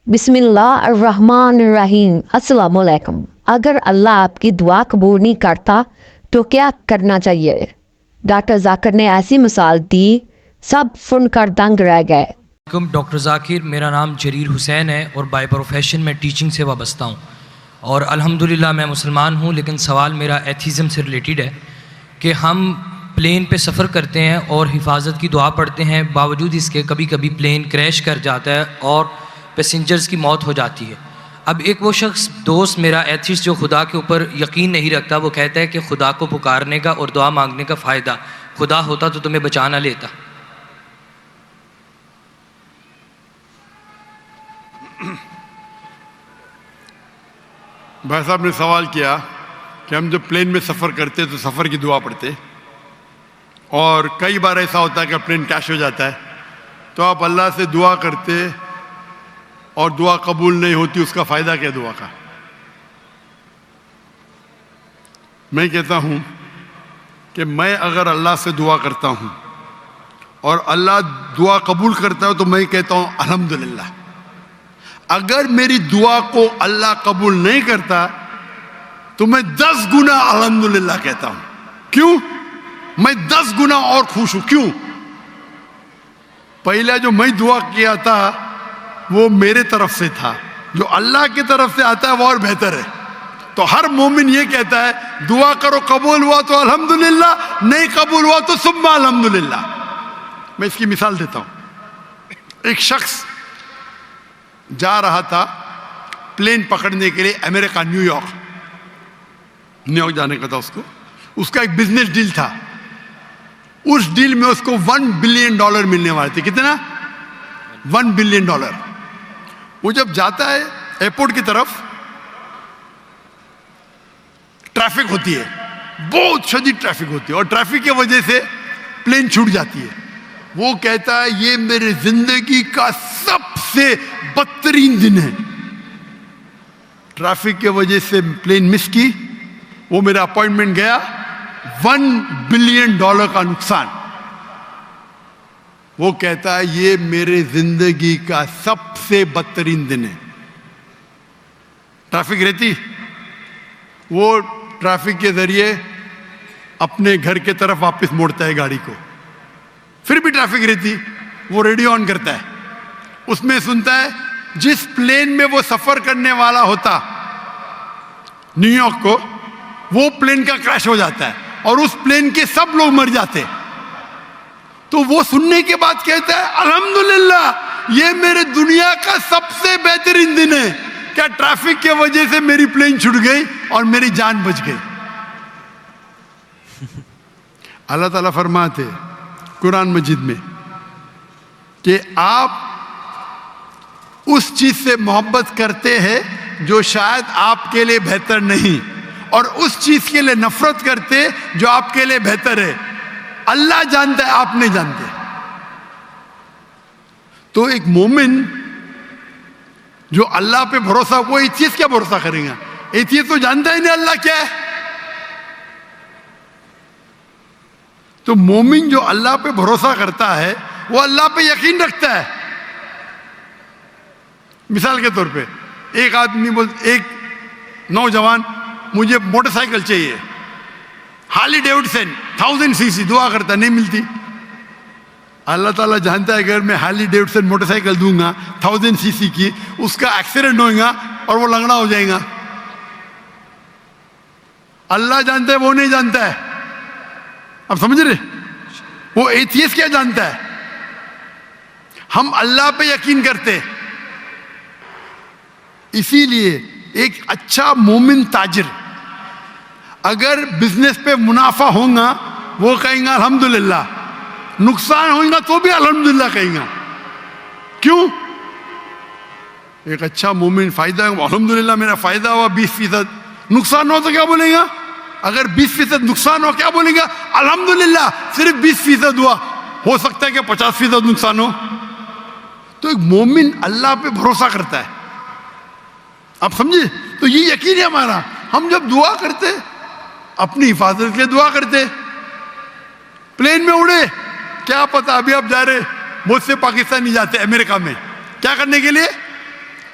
بسم اللہ الرحمن الرحیم۔ السلام علیکم۔ اگر اللہ آپ کی دعا قبول نہیں کرتا تو کیا کرنا چاہیے؟ ڈاکٹر ذاکر نے ایسی مثال دی، سب سن کر دنگ رہ گئے۔ ڈاکٹر ذاکر، میرا نام جریر حسین ہے اور بائی پروفیشن میں ٹیچنگ سے وابستہ ہوں، اور الحمدللہ میں مسلمان ہوں، لیکن سوال میرا ایتھیزم سے ریلیٹڈ ہے کہ ہم پلین پہ سفر کرتے ہیں اور حفاظت کی دعا پڑھتے ہیں، باوجود اس کے کبھی کبھی پلین کریش کر جاتا ہے اور پیسنجرز کی موت ہو جاتی ہے۔ اب ایک وہ شخص دوست میرا ایتھیسٹ جو خدا کے اوپر یقین نہیں رکھتا، وہ کہتا ہے کہ خدا کو پکارنے کا اور دعا مانگنے کا فائدہ، خدا ہوتا تو تمہیں بچا نہ لیتا۔ بھائی صاحب نے سوال کیا کہ ہم جب پلین میں سفر کرتے تو سفر کی دعا پڑھتے، اور کئی بار ایسا ہوتا ہے کہ پلین کریش ہو جاتا ہے تو آپ اللہ سے دعا کرتے اور دعا قبول نہیں ہوتی، اس کا فائدہ کیا دعا کا؟ میں کہتا ہوں کہ میں اگر اللہ سے دعا کرتا ہوں اور اللہ دعا قبول کرتا ہے تو میں کہتا ہوں الحمدللہ۔ اگر میری دعا کو اللہ قبول نہیں کرتا تو میں 10 گنا الحمدللہ کہتا ہوں۔ کیوں؟ میں 10 گنا اور خوش ہوں۔ کیوں؟ پہلا جو میں دعا کیا تھا وہ میرے طرف سے تھا، جو اللہ کی طرف سے آتا ہے وہ اور بہتر ہے۔ تو ہر مومن یہ کہتا ہے دعا کرو، قبول ہوا تو الحمدللہ، نہیں قبول ہوا تو ثم الحمدللہ۔ میں اس کی مثال دیتا ہوں۔ ایک شخص جا رہا تھا پلین پکڑنے کے لیے امریکہ، نیو یارک جانے کا تھا اس کا ایک بزنس ڈیل تھا۔ اس ڈیل میں اس کو $1 بلین ملنے والے تھے۔ کتنا؟ $1 بلین۔ وہ جب جاتا ہے ایئرپورٹ کی طرف، ٹریفک ہوتی ہے، بہت شدید ٹریفک ہوتی ہے، اور ٹریفک کی وجہ سے پلین چھوٹ جاتی ہے۔ وہ کہتا ہے یہ میرے زندگی کا سب سے بدترین دن ہے، ٹریفک کی وجہ سے پلین مس کی، وہ میرا اپوائنٹمنٹ گیا، $1 بلین کا نقصان۔ وہ کہتا ہے یہ میرے زندگی کا سب سے بدترین دن ہے۔ ٹریفک رہتی، وہ ٹریفک کے ذریعے اپنے گھر کے طرف واپس موڑتا ہے گاڑی کو، پھر بھی ٹریفک رہتی، وہ ریڈیو آن کرتا ہے، اس میں سنتا ہے جس پلین میں وہ سفر کرنے والا ہوتا نیو یارک کو، وہ پلین کا کریش ہو جاتا ہے اور اس پلین کے سب لوگ مر جاتے۔ تو وہ سننے کے بعد کہتا ہے الحمدللہ یہ میرے دنیا کا سب سے بہترین دن ہے، کیا ٹریفک کی وجہ سے میری پلین چھوٹ گئی اور میری جان بچ گئی۔ اللہ تعالیٰ فرماتے قرآن مجید میں کہ آپ اس چیز سے محبت کرتے ہیں جو شاید آپ کے لیے بہتر نہیں، اور اس چیز کے لیے نفرت کرتے جو آپ کے لیے بہتر ہے۔ اللہ جانتا ہے، آپ نہیں جانتے۔ تو ایک مومن جو اللہ پہ بھروسہ، وہ ایتھیسٹ کیا بھروسہ کرے گا؟ ایتھیسٹ تو جانتا ہی نہیں اللہ کیا ہے۔ تو مومن جو اللہ پہ بھروسہ کرتا ہے وہ اللہ پہ یقین رکھتا ہے۔ مثال کے طور پہ ایک آدمی ایک نوجوان مجھے موٹر سائیکل چاہیے، ہارلی ڈیوڈسن 1000 cc، دعا کرتا نہیں ملتی۔ اللہ تعالیٰ جانتا ہے اگر میں ہارلی ڈیوڈسن موٹر سائیکل دوں گا 1000 cc کی، اس کا ایکسیڈنٹ ہوگا اور وہ لنگڑا ہو جائے گا۔ اللہ جانتا ہے، وہ نہیں جانتا ہے۔ اب سمجھ رہے؟ وہ ایتھیسٹ کیا جانتا ہے؟ ہم اللہ پہ یقین کرتے۔ اسی لیے ایک اچھا مومن تاجر اگر بزنس پہ منافع ہوگا وہ کہیں گا الحمدللہ، نقصان ہوگا تو بھی الحمدللہ کہیں گا۔ کیوں؟ ایک اچھا مومن فائدہ، الحمدللہ میرا فائدہ ہوا 20%، نقصان ہو تو کیا بولیں گا؟ اگر 20% نقصان ہو کیا بولیں گا؟ الحمدللہ صرف 20% ہوا، ہو سکتا ہے کہ 50% نقصان ہو۔ تو ایک مومن اللہ پہ بھروسہ کرتا ہے۔ آپ سمجھے؟ تو یہ یقین ہے ہمارا۔ ہم جب دعا کرتے اپنی حفاظت کے لیے دعا کرتے، پلین میں اڑے، کیا پتا ابھی آپ جا رہے، بہت سے پاکستانی جاتے امریکہ میں کیا کرنے کے لیے؟